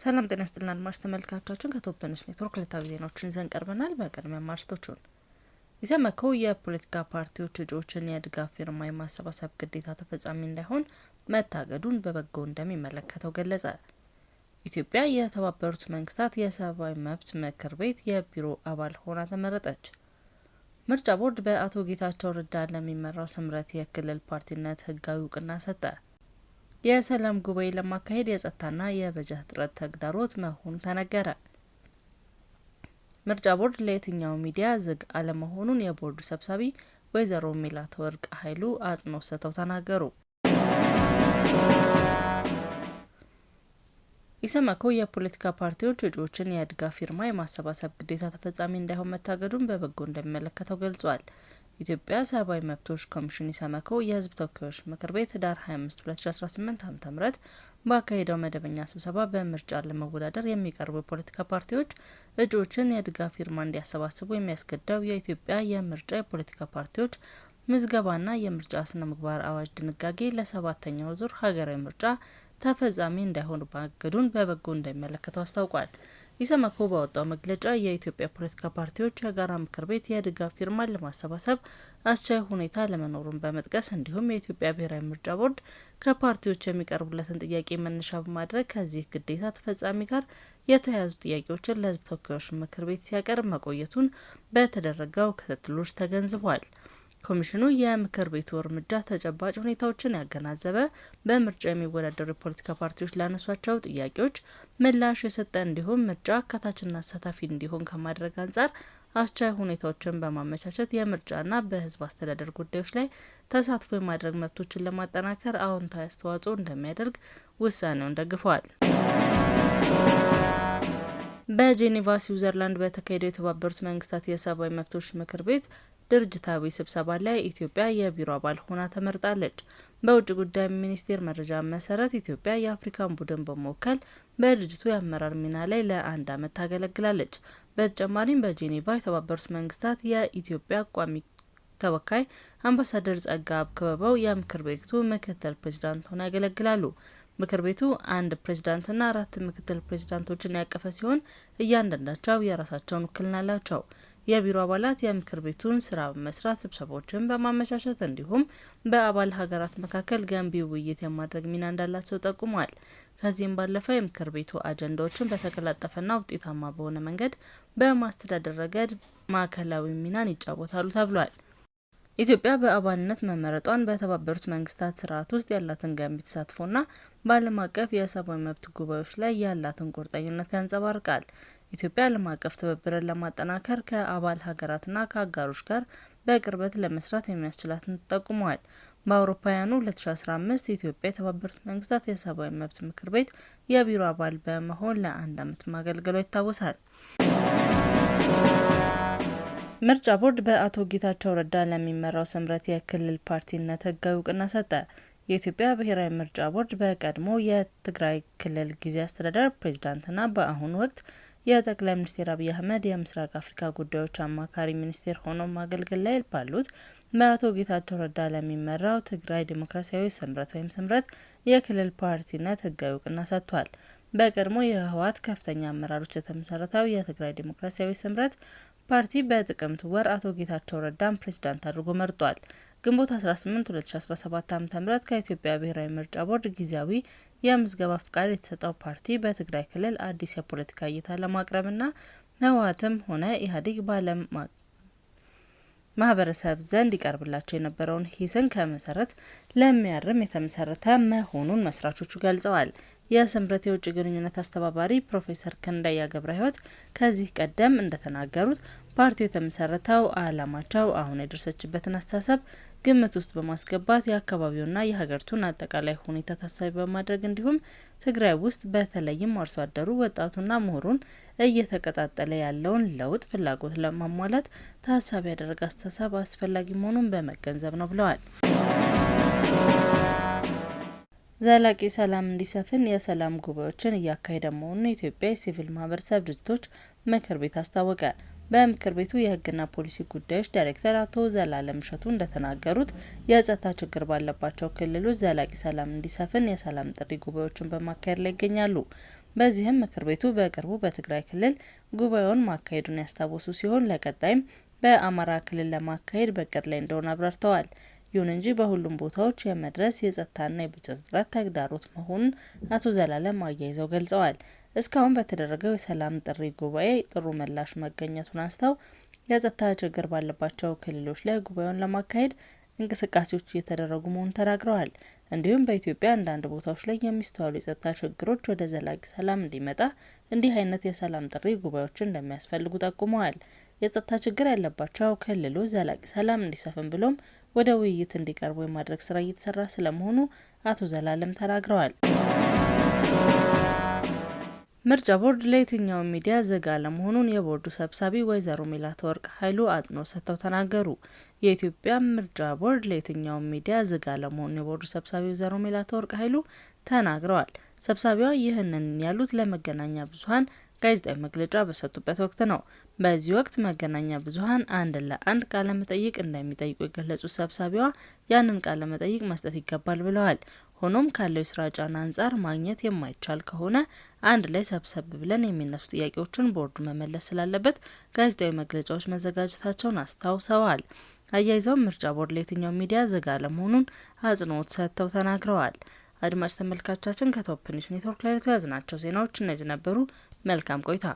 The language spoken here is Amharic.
ሰላም ጤና ይስጥልን አድማጭ ተመልካቾቻችን ከቶፕ ኒውስ ኔትወርክ ዕለታዊ ዜናዎችን ይዘን ቀርበናል። በቅድሚያ ማርዕስቶቹን ኢሰመኮ የፖለቲካ ፓርቲዎች እጩዎችን የድጋፍ ፊርማ የማሰባሰብ ግዴታ ተፈጻሚ እንዳይሆን መታገዱን በበጎ እንደሚመለከተው ገለጸ። ኢትዮጵያ የተባበሩት መንግስታት የሰብአዊ መብት ምክር ቤት የቢሮ አባል ሆና ተመረጠች። ምርጫ ቦርድ በአቶ ጌታቸው ረዳ ለሚመራው ስምረት የክልል ፓርቲነት ህጋዊ እውቅና ሰጠ። የሰላም ጉባኤ ለማካሄድ የጸጥታና የበጀት እጥረት ተግዳሮት መሆኑ ተነገረ። ምርጫ ቦርድ ለየትኛው ሚዲያ ዝግ አለመሆኑን የቦርዱ ሰብሳቢ ወይዘሮ ሜላትወርቅ ኃይሉ አጽንኦት ሰጥተው ተናገሩ። ኢሰመኮ የፖለቲካ ፓርቲዎች እጩዎችን የድጋፍ ፊርማ የማሰባሰብ ግዴታ ተፈጻሚ እንዳይሆን መታገዱን በበጎ እንደሚመለከተው ገልጿል። ኢትዮጵያ ሰብአዊ መብቶች ኮሚሽን ኢሰመኮ የህዝብ ተወካዮች ምክር ቤት ህዳር 25 2018 ዓ.ም ባካሄደው መደበኛ ስብሰባ በምርጫ ለመወዳደር የሚቀርቡ የፖለቲካ ፓርቲዎች እጩዎችን የድጋፍ ፊርማ እንዲያሰባስቡ የሚያስገድደው የኢትዮጵያ የምርጫ የፖለቲካ ፓርቲዎች ምዝገባና የምርጫ ስነ ምግባር አዋጅ ድንጋጌ ለ7ኛው ዙር ሀገራዊ ምርጫ ተፈጻሚ እንዳይሆን ማገዱን በበጎ እንደሚመለከተው አስታውቋል። ኢሰመኮ ባወጣው መግለጫ የኢትዮጵያ ፖለቲካ ፓርቲዎች የጋራ ምክር ቤት የድጋፍ ፊርማን ለማሰባሰብ አስቻይ ሁኔታ ለመኖሩን በመጥቀስ እንዲሁም የኢትዮጵያ ብሔራዊ ምርጫ ቦርድ ከፓርቲዎች የሚቀርቡለትን ጥያቄ መነሻ በማድረግ ከዚህ ግዴታ ተፈጻሚ ጋር የተያያዙ ጥያቄዎችን ለህዝብ ተወካዮች ምክር ቤት ሲያቀርብ መቆየቱን በተደረገው ክትትሎች ተገንዝቧል። ኮሚሽኑ የምክር ቤቱ እርምጃ ተጨባጭ ሁኔታዎችን ያገናዘበ በምርጫ የሚወዳደሩ የፖለቲካ ፓርቲዎች ላነሷቸው ጥያቄዎች ምላሽ የሰጠ እንዲሁም ምርጫ አካታችና አሳታፊ እንዲሆን ከማድረግ አንጻር አስቻይ ሁኔታዎችን በማመቻቸት የምርጫና በህዝብ አስተዳደር ጉዳዮች ላይ ተሳትፎ የማድረግ መብቶችን ለማጠናከር አዎንታዊ አስተዋጽኦ እንደሚያደርግ ውሳኔውን ደግፏል። በጄኔቫ ስዊዘርላንድ በተካሄደው የተባበሩት መንግስታት የሰብአዊ መብቶች ምክር ቤት ድርጅታዊ ስብሰባ ላይ ኢትዮጵያ የቢሮ አባል ሆና ተመርጣለች። በውጭ ጉዳይ ሚኒስቴር መረጃ መሰረት ኢትዮጵያ የአፍሪካን ቡድን በመወከል በድርጅቱ የአመራር ሚና ላይ ለ1 ዓመት ታገለግላለች። በተጨማሪም በጄኔቫ የተባበሩት መንግስታት የኢትዮጵያ ቋሚ ተወካይ አምባሳደር ጸጋብ ክበበው የምክር ቤቱ ምክትል ፕሬዝዳንት ሆነው ያገለግላሉ። ምክር ቤቱ 1 ፕሬዝዳንትና 4 ምክትል ፕሬዝዳንቶችን ያቀፈ ሲሆን እያንዳንዳቸው የራሳቸውን ውክልና አላቸው። የቢሮ አባላት የምክር ቤቱን ስራ በመስራት ስብሰባዎችን በማመቻቸት እንዲሁም በአባል ሀገራት መካከል ገንቢ ውይይት የማድረግ ሚና እንዳላቸው ጠቁሟል። ከዚህም ባለፈ የምክር ቤቱ አጀንዳዎችን በተቀላጠፈና ውጤታማ በሆነ መንገድ በማስተዳደር ረገድ ማዕከላዊ ሚናን ይጫወታሉ ተብሏል። ኢትዮጵያ በአባልነት መመረጧን በተባበሩት መንግስታት ስርዓት ውስጥ ያላትን ገንቢ ተሳትፎና በዓለም አቀፍ የሰብአዊ መብት ጉባኤዎች ላይ ያላትን ቁርጠኝነት ያንጸባርቃል። ኢትዮጵያ ዓለም አቀፍ ትብብርን ለማጠናከር ከአባል ሀገራትና ከአጋሮች ጋር በቅርበት ለመስራት የሚያስችላትን ጠቁመዋል። በአውሮፓውያኑ 2015 ኢትዮጵያ የተባበሩት መንግስታት የሰብአዊ መብት ምክር ቤት የቢሮ አባል በመሆን ለ1 ዓመት ማገልገሏ ይታወሳል። ምርጫ ቦርድ በአቶ ጌታቸው ረዳ ለሚመራው ስምረት የክልል ፓርቲነት ህጋዊ እውቅና ሰጠ። የኢትዮጵያ ብሔራዊ ምርጫ ቦርድ በቀድሞ የትግራይ ክልል ጊዜያዊ አስተዳደር ፕሬዝዳንትና በአሁኑ ወቅት የጠቅላይ ሚኒስትር አብይ አህመድ የምስራቅ አፍሪካ ጉዳዮች አማካሪ ሚኒስቴር ሆነው ማገልገል ላይ ባሉት በአቶ ጌታቸው ረዳ ለሚመራው ትግራይ ዲሞክራሲያዊ ስምረት ወይም ስምረት የክልል ፓርቲነት ህጋዊ እውቅና ሰጥቷል። በቀድሞ የህወሓት ከፍተኛ አመራሮች የተመሰረተው የትግራይ ዲሞክራሲያዊ ስምረት ፓርቲ በጥቅምት ወር አቶ ጌታቸው ረዳን ፕሬዝዳንት አድርጎ መርጧል። ግንቦት 18 2017 ዓ.ም ከኢትዮጵያ ብሔራዊ ምርጫ ቦርድ ጊዜያዊ የምዝገባ ፍቃድ የተሰጠው ፓርቲ በትግራይ ክልል አዲስ የፖለቲካ እይታ ለማቅረብና ህወሓትም ሆነ ኢህአዴግ በዓለም ማህበረሰብ ዘንድ ይቀርብላቸው የነበረውን ሂስን ከመሰረት ለሚያርም የተመሰረተ መሆኑን መስራቾቹ ገልጸዋል። የስምረት የውጭ ግንኙነት አስተባባሪ ፕሮፌሰር ክንደያ ገብረህይወት ከዚህ ቀደም እንደተናገሩት ፓርቲው የተመሰረተው ዓላማቸው አሁን የደረሰችበትን አስተሳሰብ ግምት ውስጥ በማስገባት የአካባቢውና የሀገሪቱን አጠቃላይ ሁኔታ ታሳቢ በማድረግ እንዲሁም ትግራይ ውስጥ በተለይም አርሶ አደሩ ወጣቱና ምሁሩን እየተቀጣጠለ ያለውን ለውጥ ፍላጎት ለማሟላት ታሳቢ ያደረገ አስተሳሰብ አስፈላጊ መሆኑን በመገንዘብ ነው ብለዋል። ዘላቂ ሰላም እንዲሰፍን የሰላም ጉባኤዎችን እያካሄደ መሆኑን የኢትዮጵያ የሲቪል ማህበረሰብ ድርጅቶች ምክር ቤት አስታወቀ። በምክር ቤቱ የህግና ፖሊሲ ጉዳዮች ዳይሬክተር አቶ ዘላለም እሸቱ እንደተናገሩት የጸጥታ ችግር ባለባቸው ክልሎች ዘላቂ ሰላም እንዲሰፍን የሰላም ጥሪ ጉባኤዎችን በማካሄድ ላይ ይገኛሉ። በዚህም ምክር ቤቱ በቅርቡ በትግራይ ክልል ጉባኤውን ማካሄዱን ያስታወሱ ሲሆን ለቀጣይም በአማራ ክልል ለማካሄድ በእቅድ ላይ እንደሆነ አብራርተዋል። ይሁን እንጂ በሁሉም ቦታዎች የመድረስ የጸጥታና የበጀት እጥረት ተግዳሮት መሆኑን አቶ ዘላለም አያይዘው ገልጸዋል። እስካሁን በተደረገው የሰላም ጥሪ ጉባኤ ጥሩ ምላሽ መገኘቱን አንስተው የጸጥታ ችግር ባለባቸው ክልሎች ላይ ጉባኤውን ለማካሄድ እንቅስቃሴዎች እየተደረጉ መሆኑን ተናግረዋል። እንዲሁም በኢትዮጵያ አንዳንድ ቦታዎች ላይ የሚስተዋሉ የጸጥታ ችግሮች ወደ ዘላቂ ሰላም እንዲመጣ እንዲህ አይነት የሰላም ጥሪ ጉባኤዎችን እንደሚያስፈልጉ ጠቁመዋል። የጸጥታ ችግር ያለባቸው ክልሎች ዘላቂ ሰላም እንዲሰፍን ብሎም ወደ ውይይት እንዲቀርቡ የማድረግ ስራ እየተሰራ ስለመሆኑ አቶ ዘላለም ተናግረዋል። ምርጫ ቦርድ ለየትኛው ሚዲያ ዝግ አለመሆኑን የቦርዱ ሰብሳቢ ወይዘሮ ሜላትወርቅ ኃይሉ አጽንኦት ሰጥተው ተናገሩ። የኢትዮጵያ ምርጫ ቦርድ ለየትኛው ሚዲያ ዝግ አለመሆኑን የቦርዱ ሰብሳቢ ወይዘሮ ሜላትወርቅ ኃይሉ ተናግረዋል። ሰብሳቢዋ ይህንን ያሉት ለመገናኛ ብዙኃን ጋዜጣዊ መግለጫ በሰጡበት ወቅት ነው። በዚህ ወቅት መገናኛ ብዙኃን አንድ ለአንድ ቃለ መጠይቅ እንደሚጠይቁ የገለጹት ሰብሳቢዋ ያንን ቃለ መጠይቅ መስጠት ይገባል ብለዋል። ሆኖም ካለው የስራ ጫና አንጻር ማግኘት የማይቻል ከሆነ አንድ ላይ ሰብሰብ ብለን የሚነሱ ጥያቄዎችን ቦርዱ መመለስ ስላለበት ጋዜጣዊ መግለጫዎች መዘጋጀታቸውን አስታውሰዋል። አያይዘው ምርጫ ቦርድ ለየትኛው ሚዲያ ዝግ አለመሆኑን አጽንኦት ሰጥተው ተናግረዋል። አድማጭ ተመልካቾቻችን ከቶፕ ኒውስ ኔትወርክ ላይ የተያዝናቸው ዜናዎች እነዚህ ነበሩ። መልካም ቆይታ።